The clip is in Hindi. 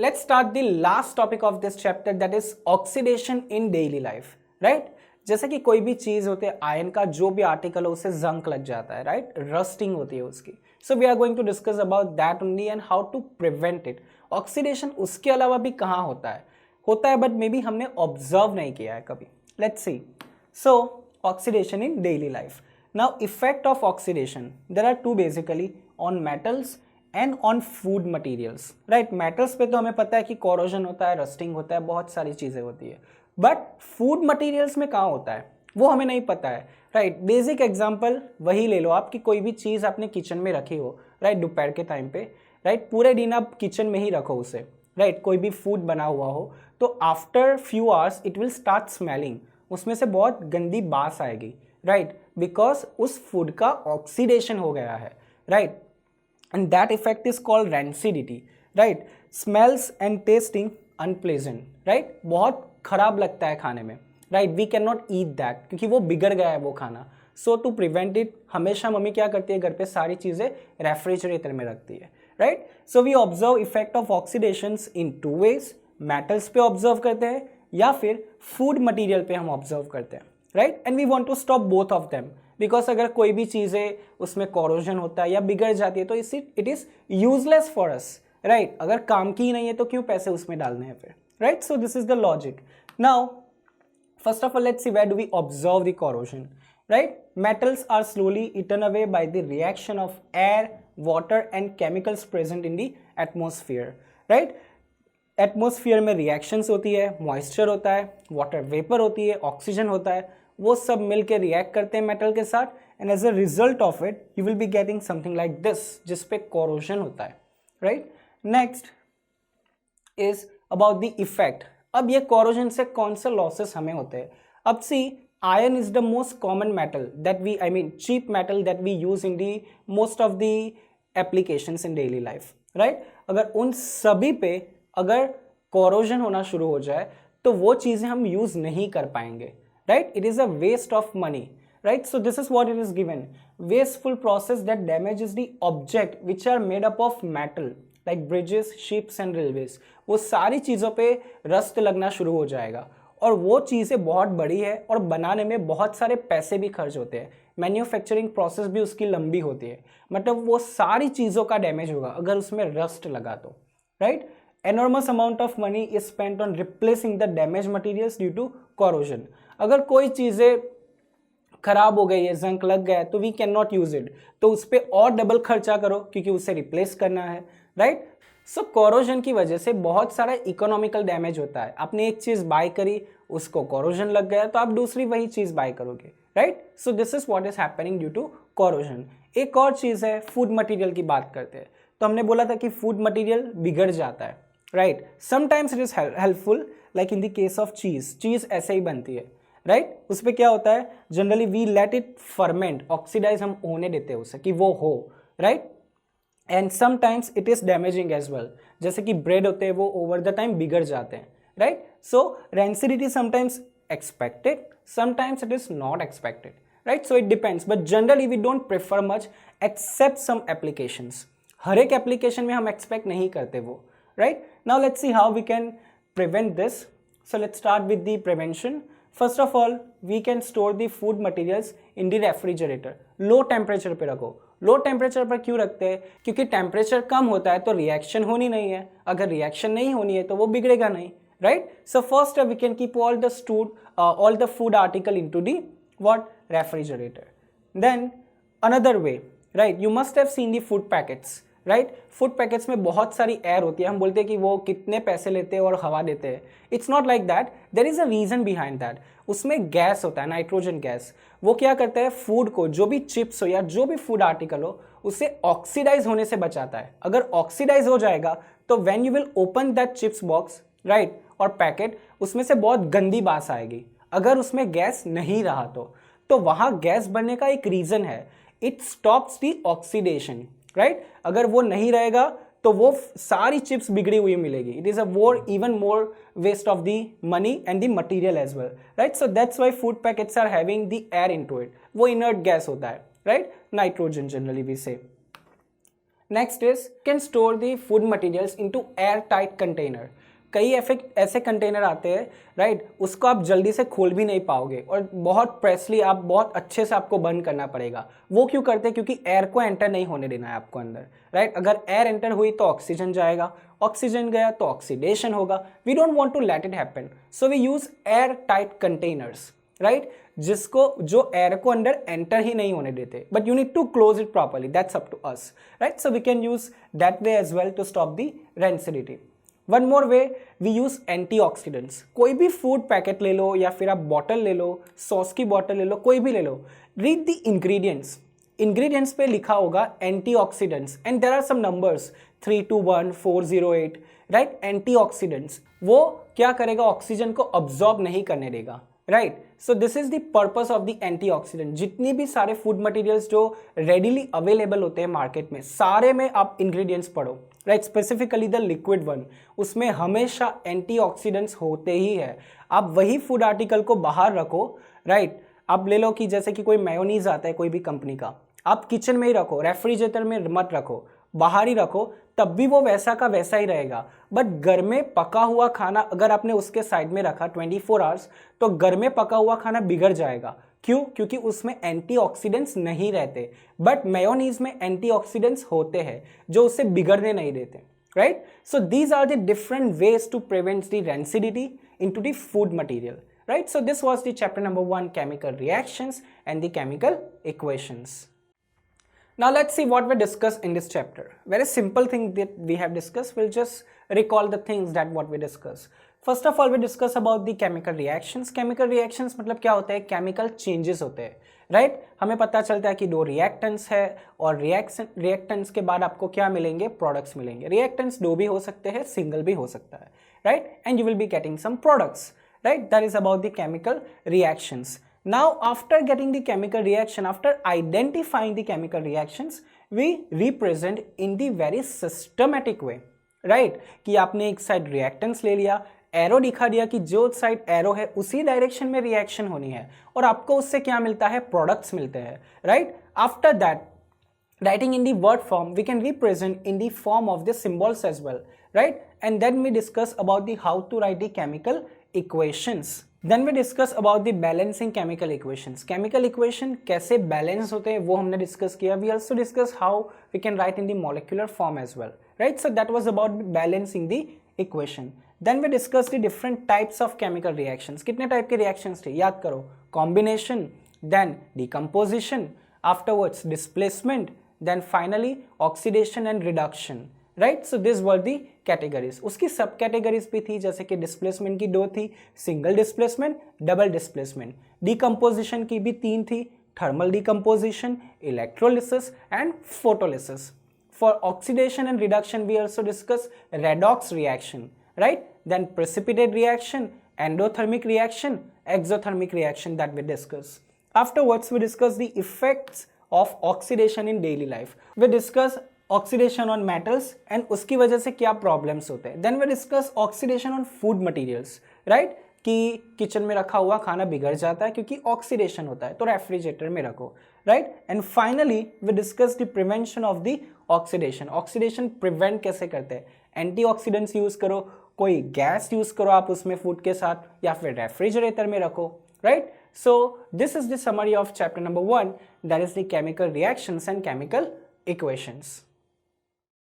let's start the last topic of this chapter, that is oxidation in daily life, right? जैसे कि कोई भी चीज होती है, आयन का जो भी आर्टिकल हो उसे जंक लग जाता है, राइट, रस्टिंग होती है उसकी. So we are going to discuss about that only and how to prevent it. Oxidation उसके अलावा भी कहाँ होता है बट मे बी हमने ऑब्जर्व नहीं किया है कभी. Let's see. So oxidation in daily life. Now effect of oxidation, there are two basically, on metals and on food materials, right. Metals पे तो हमें पता है कि कोरोजन होता है, रस्टिंग होता है, बहुत सारी चीज़ें होती है. बट फूड मटीरियल्स में कहाँ होता है वो हमें नहीं पता है, राइट. बेसिक एग्जांपल वही ले लो आप कि कोई भी चीज़ आपने किचन में रखी हो, राइट, दोपहर के टाइम पे, राइट, पूरे दिन आप किचन में ही रखो उसे, राइट. कोई भी फूड बना हुआ हो तो after few hours it will start smelling, उसमें से बहुत गंदी बास आएगी, राइट, बिकॉज उस फूड का ऑक्सीडेशन हो गया है, right. And that effect is called rancidity, right? Smells and tasting unpleasant, right? बहुत खराब लगता है खाने में, right? We cannot eat that क्योंकि वो बिगड़ गया है वो खाना. So to prevent it, हमेशा मम्मी क्या करती है घर पे सारी चीज़ें रेफ्रिजरेटर में रखती है, right? So we observe effect of oxidations in two ways. Metals पे observe करते हैं या फिर food material पे हम observe करते हैं, right? And we want to stop both of them. Because अगर कोई भी चीज़ें उसमें कोरोजन होता है या बिगड़ जाती है तो it is useless for us, right. अगर काम की ही नहीं है तो क्यों पैसे उसमें डालने हैं फिर, right. So this is the logic. Now first of all let's see where do we observe the corrosion, right. Metals are slowly eaten away by the reaction of air, water and chemicals present in the atmosphere, right. Atmosphere में रिएक्शंस होती है, मॉइस्चर होता है, वाटर वेपर होती है, ऑक्सीजन होता है, वो सब मिलकर रिएक्ट करते हैं मेटल के साथ and as a result of it you will be getting something like this जिस पे कोरोजन होता है, right. Next is about the effect. अब ये कोरोजन से कौन से लॉसेस हमें होते हैं. अब see, iron is the most common metal that we, I mean cheap metal that we use in the most of the applications in daily life, right. अगर उन सभी पे अगर कोरोजन होना शुरू हो जाए तो वो चीज़ें हम यूज़ नहीं कर पाएंगे, right. It is a waste of money, right. So this is what it is given: wasteful process that damages the object which are made up of metal like bridges, ships and railways. वो सारी चीज़ों पे रस्ट लगना शुरू हो जाएगा और वो चीज़ें बहुत बड़ी है और बनाने में बहुत सारे पैसे भी खर्च होते हैं, मैन्युफैक्चरिंग प्रोसेस भी उसकी लंबी होती है. मतलब वो सारी चीज़ों का डैमेज होगा अगर उसमें रस्ट लगा तो, right. Enormous amount of money is spent on replacing the damaged materials due to corrosion. अगर कोई चीज़ें खराब हो गई है, जंक लग गया है तो we can not use it, तो उस पर और डबल खर्चा करो क्योंकि उसे रिप्लेस करना है, राइट. सो कोरोजन की वजह से बहुत सारा इकोनॉमिकल डैमेज होता है. आपने एक चीज़ बाय करी, उसको कोरोजन लग गया तो आप दूसरी वही चीज़ बाय करोगे, right. So this is what is happening due to corrosion. एक और चीज़ है, फूड मटीरियल की बात करते हैं तो हमने बोला था कि फूड मटीरियल बिगड़ जाता है, right. Sometimes it is helpful, like in the case of cheese ऐसे ही बनती है, राइट. उस पर क्या होता है, generally we let it ferment, oxidize हम होने देते हैं उसे कि वो हो, right. And sometimes it is damaging as well, जैसे कि ब्रेड होते हैं वो ओवर द टाइम बिगड़ जाते हैं, right. So rancidity sometimes expected, sometimes it is not expected, right. So it depends, but generally we don't prefer much except some applications. हर एक एप्लीकेशन में हम एक्सपेक्ट नहीं करते वो, right. Now let's see how we can prevent this. So let's start with the prevention. First of all, we can store the food materials in the refrigerator. Low temperature पे रखो. लो टेम्परेचर पर क्यों रखते हैं, क्योंकि टेम्परेचर कम होता है तो रिएक्शन होनी नहीं है, अगर रिएक्शन नहीं होनी है तो वो बिगड़ेगा नहीं, right. So first we can keep all the food article into the what refrigerator. Then another way, right, you must have seen the food packets, right. Food packets में बहुत सारी एयर होती है, हम बोलते हैं कि वो कितने पैसे लेते हैं और हवा देते हैं. It's not like that, there is a reason behind that. उसमें गैस होता है, नाइट्रोजन गैस. वो क्या करता है, फूड को, जो भी चिप्स हो या जो भी फूड आर्टिकल हो, उसे ऑक्सीडाइज होने से बचाता है. अगर ऑक्सीडाइज हो जाएगा तो when you will open that chips box, right, और पैकेट, उसमें से बहुत गंदी बास आएगी. अगर उसमें गैस नहीं रहा तो वहां गैस बनने का एक रीजन है, it stops the oxidation, right. अगर वो नहीं रहेगा तो वो सारी चिप्स बिगड़ी हुई मिलेगी. It is a even more waste of the money and the material as well, right. So that's why food packets are having the air into it. वो इनर्ट गैस होता है, right, nitrogen generally we say. Next is can store the food materials into air tight container. कई ऐसे कंटेनर आते हैं राइट, उसको आप जल्दी से खोल भी नहीं पाओगे और बहुत प्रेसली आप बहुत अच्छे से आपको बंद करना पड़ेगा। वो क्यों करते हैं? क्योंकि एयर को एंटर नहीं होने देना है आपको अंदर, राइट। अगर एयर एंटर हुई तो ऑक्सीजन जाएगा, ऑक्सीजन गया तो ऑक्सीडेशन होगा। We don't want to let it happen, so we use air tight containers, right, जिसको जो एयर को अंदर एंटर ही नहीं होने देते, but you need to close it properly, that's up to us, right. So we can use that way as well to stop the rancidity. One more way, we use antioxidants. कोई भी फूड पैकेट ले लो या फिर आप बॉटल ले लो, सॉस की बॉटल ले लो, कोई भी ले लो, रीड द इंग्रेडिएंट्स। इंग्रेडिएंट्स पे लिखा होगा antioxidants and there are some numbers 321 408, right. Antioxidants वो क्या करेगा? ऑक्सीजन को अब्सॉर्ब नहीं करने देगा, right. So this is the purpose of the antioxidant. जितनी भी सारे फूड मटेरियल्स जो रेडिली अवेलेबल होते हैं मार्केट में, सारे में आप इंग्रेडिएंट्स पढ़ो, right, specifically the liquid one, उसमें हमेशा एंटीऑक्सीडेंट्स होते ही है। आप वही फूड आर्टिकल को बाहर रखो, राइट। आप ले लो कि जैसे कि कोई मेयोनीज आता है कोई भी कंपनी का, आप किचन में ही रखो, रेफ्रिजरेटर में मत रखो, बाहर ही रखो, तब भी वो वैसा का वैसा ही रहेगा। बट घर में पका हुआ खाना अगर आपने उसके साइड में रखा 24 आवर्स, तो घर में पका हुआ खाना बिगड़ जाएगा। क्यों? क्योंकि उसमें एंटीऑक्सीडेंट्स नहीं रहते, बट मेयोनीज में एंटीऑक्सीडेंट्स होते हैं जो उसे बिगड़ने नहीं देते, right. So these are the different ways to prevent the rancidity into the food material, right? So this was the chapter number 1, chemical reactions and the chemical equations. Now let's see what we discussed in this chapter. Very simple thing that we have discussed. We'll just recall the things that what we discussed. First of all, we discuss about the chemical reactions. Chemical reactions मतलब क्या होता है? Chemical changes होते हैं, राइट। हमें पता चलता है कि दो रिएक्टेंट्स है और रिएक्टेंट्स के बाद आपको क्या मिलेंगे? प्रोडक्ट्स मिलेंगे। रिएक्टेंट्स दो भी हो सकते हैं, सिंगल भी हो सकता है, right, and you will be getting some products, right? That is about the chemical reactions. Now after getting the chemical reaction, after identifying the chemical reactions, we represent in the very systematic way, right? कि आपने एक साइड reactants ले लिया, एरो दिखा दिया कि जो साइड एरो है उसी डायरेक्शन में रिएक्शन होनी है और आपको उससे क्या मिलता है? प्रोडक्ट्स मिलते हैं, right. After that, writing in the word form, we can represent in the form of the symbols as well, right? And then we discuss about the how to write the chemical equations. Then we discuss about the balancing chemical equations. Chemical equation कैसे balance होते हैं वो हमने discuss किया. We also discuss how we can write in the molecular form as well, right? So that was about balancing the equation. Then we discuss the different types of chemical reactions. कितने type के reactions थे? याद करो. Combination, then decomposition, afterwards displacement, then finally oxidation and reduction, right? So these were the categories. उसकी सब कैटेगरीज भी थी, जैसे कि डिस्प्लेसमेंट की दो थी, single displacement, double displacement. Decomposition की भी तीन थी, thermal decomposition, electrolysis and photolysis. For oxidation and reduction we also discuss redox reaction, right, then precipitate reaction, endothermic reaction, exothermic reaction that we discuss. Afterwards we discuss the effects of oxidation in daily life. We discuss oxidation on metals and उसकी वजह से क्या problems होते हैं. Then we discuss oxidation on food materials, right? कि किचन में रखा हुआ खाना बिगड़ जाता है क्योंकि ऑक्सीडेशन होता है, तो रेफ्रिजरेटर में रखो, right. And finally we discuss the prevention of the oxidation. Oxidation prevent कैसे करते हैं? एंटीऑक्सीडेंट्स यूज करो, कोई गैस यूज करो आप उसमें फूड के साथ, या फिर रेफ्रिजरेटर में रखो, right. So this is the summary of chapter number 1, that is the chemical reactions and chemical equations.